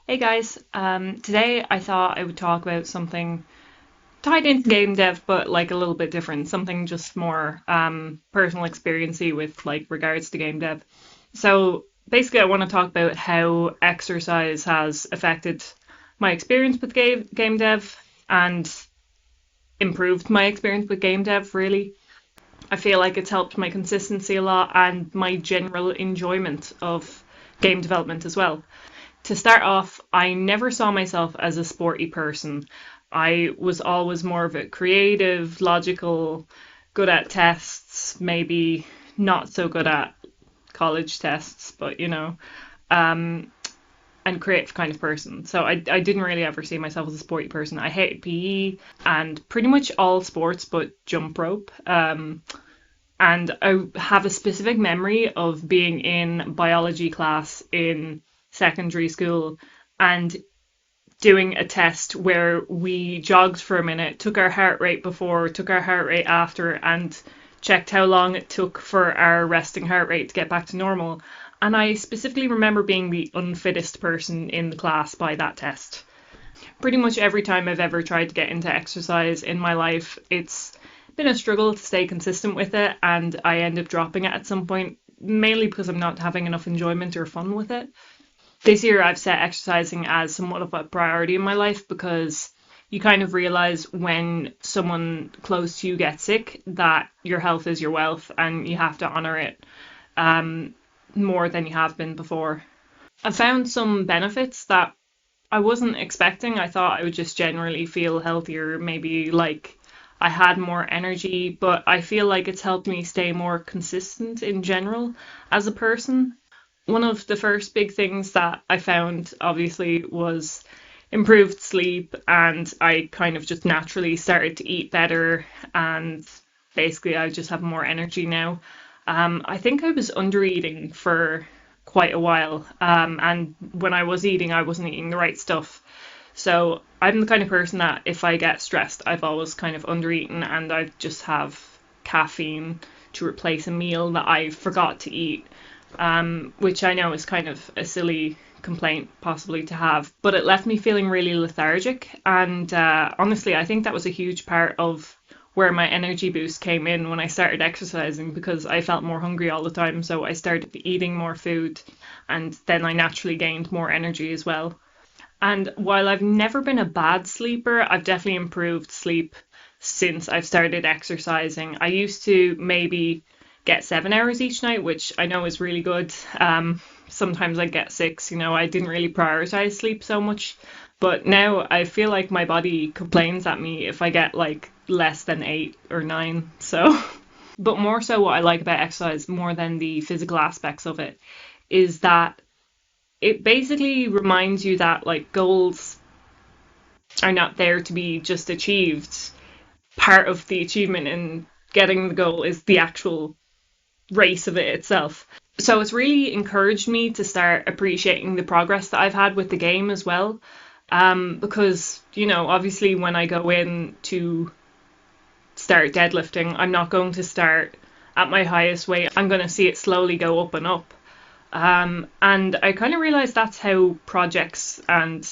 Hey guys, today I thought I would talk about something tied into game dev, but like a little bit different, something just more personal experiency with like regards to game dev. So basically, I want to talk about how exercise has affected my experience with game dev and improved my experience with game dev, really. I feel like it's helped my consistency a lot and my general enjoyment of game development as well. To start off, I never saw myself as a sporty person. I was always more of a creative, logical, good at tests, maybe not so good at college tests, but and creative kind of person. So I didn't really ever see myself as a sporty person. I hated PE and pretty much all sports but jump rope. And I have a specific memory of being in biology class in secondary school and doing a test where we jogged for a minute, took our heart rate before, took our heart rate after, and checked how long it took for our resting heart rate to get back to normal. And I specifically remember being the unfittest person in the class by that test. Pretty much every time I've ever tried to get into exercise in my life, it's been a struggle to stay consistent with it, and I end up dropping it at some point, mainly because I'm not having enough enjoyment or fun with it. This year, I've set exercising as somewhat of a priority in my life because you kind of realize when someone close to you gets sick that your health is your wealth and you have to honor it um, more than you have been before. I found some benefits that I wasn't expecting. I thought I would just generally feel healthier, maybe like I had more energy, but I feel like it's helped me stay more consistent in general as a person. One of the first big things that I found, obviously, was improved sleep, and I kind of just naturally started to eat better, and basically, I just have more energy now. I think I was under eating for quite a while, and when I was eating, I wasn't eating the right stuff. So I'm the kind of person that if I get stressed, I've always kind of under eaten, and I just have caffeine to replace a meal that I forgot to eat, which I know is kind of a silly complaint possibly to have, but it left me feeling really lethargic. And honestly, I think that was a huge part of where my energy boost came in when I started exercising because I felt more hungry all the time. So I started eating more food, and then I naturally gained more energy as well. And while I've never been a bad sleeper, I've definitely improved sleep since I've started exercising. I used to maybe get 7 hours each night, which I know is really good. Sometimes I get six, I didn't really prioritize sleep so much. But now I feel like my body complains at me if I get like less than 8 or 9. So, but more so, what I like about exercise more than the physical aspects of it is that it basically reminds you that like goals are not there to be just achieved. Part of the achievement in getting the goal is the actual race of it itself. So it's really encouraged me to start appreciating the progress that I've had with the game as well. Because, obviously when I go in to start deadlifting, I'm not going to start at my highest weight. I'm going to see it slowly go up and up. And I kind of realized that's how projects and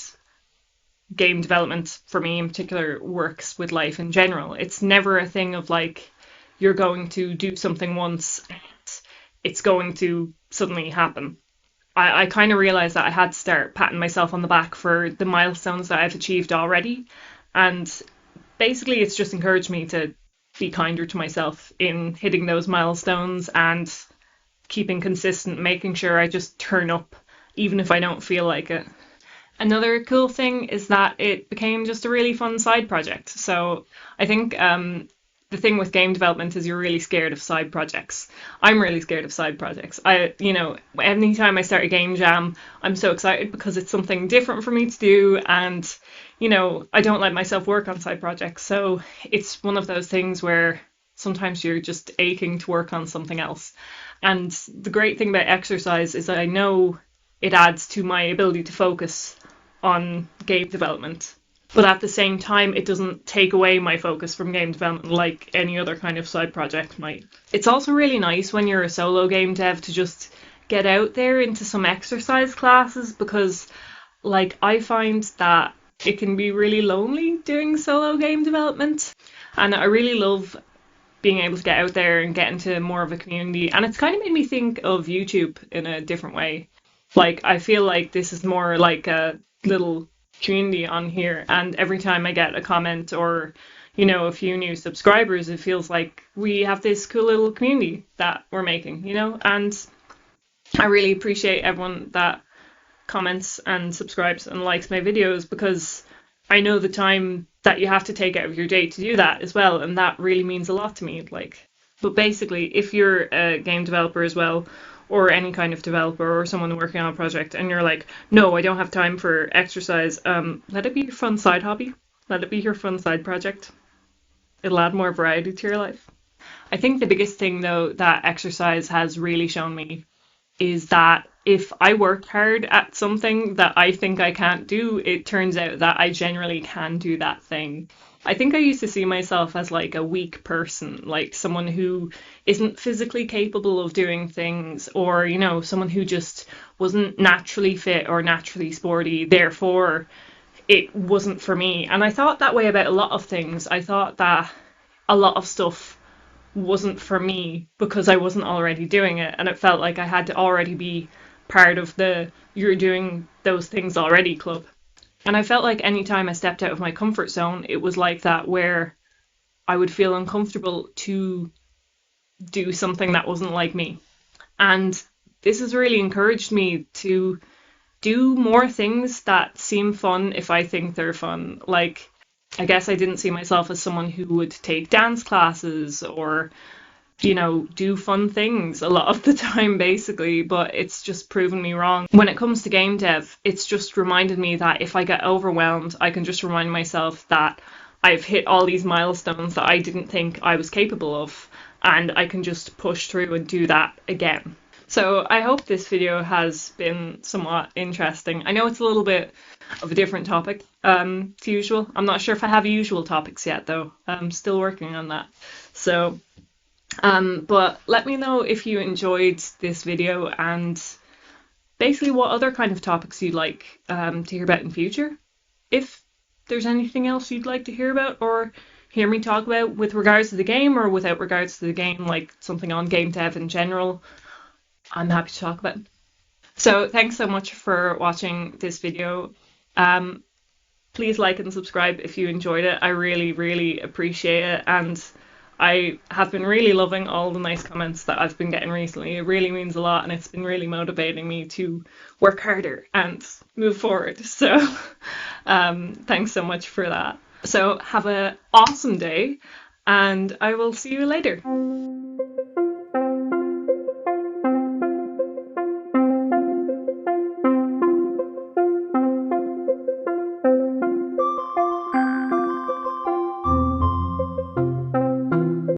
game development for me in particular works with life in general. It's never a thing of like you're going to do something once and it's going to suddenly happen. I kind of realized that I had to start patting myself on the back for the milestones that I've achieved already. And basically, it's just encouraged me to be kinder to myself in hitting those milestones and keeping consistent, making sure I just turn up even if I don't feel like it. Another cool thing is that it became just a really fun side project. So I think the thing with game development is you're really scared of side projects. I'm really scared of side projects. Anytime I start a game jam, I'm so excited because it's something different for me to do, and I don't let myself work on side projects. So it's one of those things where sometimes you're just aching to work on something else. And the great thing about exercise is that I know it adds to my ability to focus on game development. But at the same time, it doesn't take away my focus from game development like any other kind of side project might. It's also really nice when you're a solo game dev to just get out there into some exercise classes because like I find that it can be really lonely doing solo game development, and I really love being able to get out there and get into more of a community. And it's kind of made me think of YouTube in a different way. Like, I feel like this is more like a little community on here. And every time I get a comment or, a few new subscribers, it feels like we have this cool little community that we're making. And I really appreciate everyone that comments and subscribes and likes my videos, because I know the time that you have to take out of your day to do that as well, and that really means a lot to me. But basically, if you're a game developer as well, or any kind of developer or someone working on a project, and you're like, no, I don't have time for exercise, let it be your fun side hobby. Let it be your fun side project. It'll add more variety to your life. I think the biggest thing, though, that exercise has really shown me is that if I work hard at something that I think I can't do, it turns out that I generally can do that thing. I think I used to see myself as like a weak person, like someone who isn't physically capable of doing things, or, someone who just wasn't naturally fit or naturally sporty, therefore it wasn't for me. And I thought that way about a lot of things. I thought that a lot of stuff wasn't for me because I wasn't already doing it, and it felt like I had to already be part of the "you're doing those things already" club. And I felt like anytime I stepped out of my comfort zone, it was like that, where I would feel uncomfortable to do something that wasn't like me. And this has really encouraged me to do more things that seem fun if I think they're fun. Like, I guess I didn't see myself as someone who would take dance classes or do fun things a lot of the time, basically, but it's just proven me wrong. When it comes to game dev, it's just reminded me that if I get overwhelmed, I can just remind myself that I've hit all these milestones that I didn't think I was capable of, and I can just push through and do that again. So I hope this video has been somewhat interesting. I know it's a little bit of a different topic to usual. I'm not sure if I have usual topics yet, though. I'm still working on that. So but let me know if you enjoyed this video, and basically what other kind of topics you'd like to hear about in future. If there's anything else you'd like to hear about or hear me talk about with regards to the game or without regards to the game, like something on game dev in general, I'm happy to talk about. So thanks so much for watching this video. Please like and subscribe if you enjoyed it. I really, really appreciate it, and I have been really loving all the nice comments that I've been getting recently. It really means a lot, and it's been really motivating me to work harder and move forward. So thanks so much for that. So have an awesome day, and I will see you later.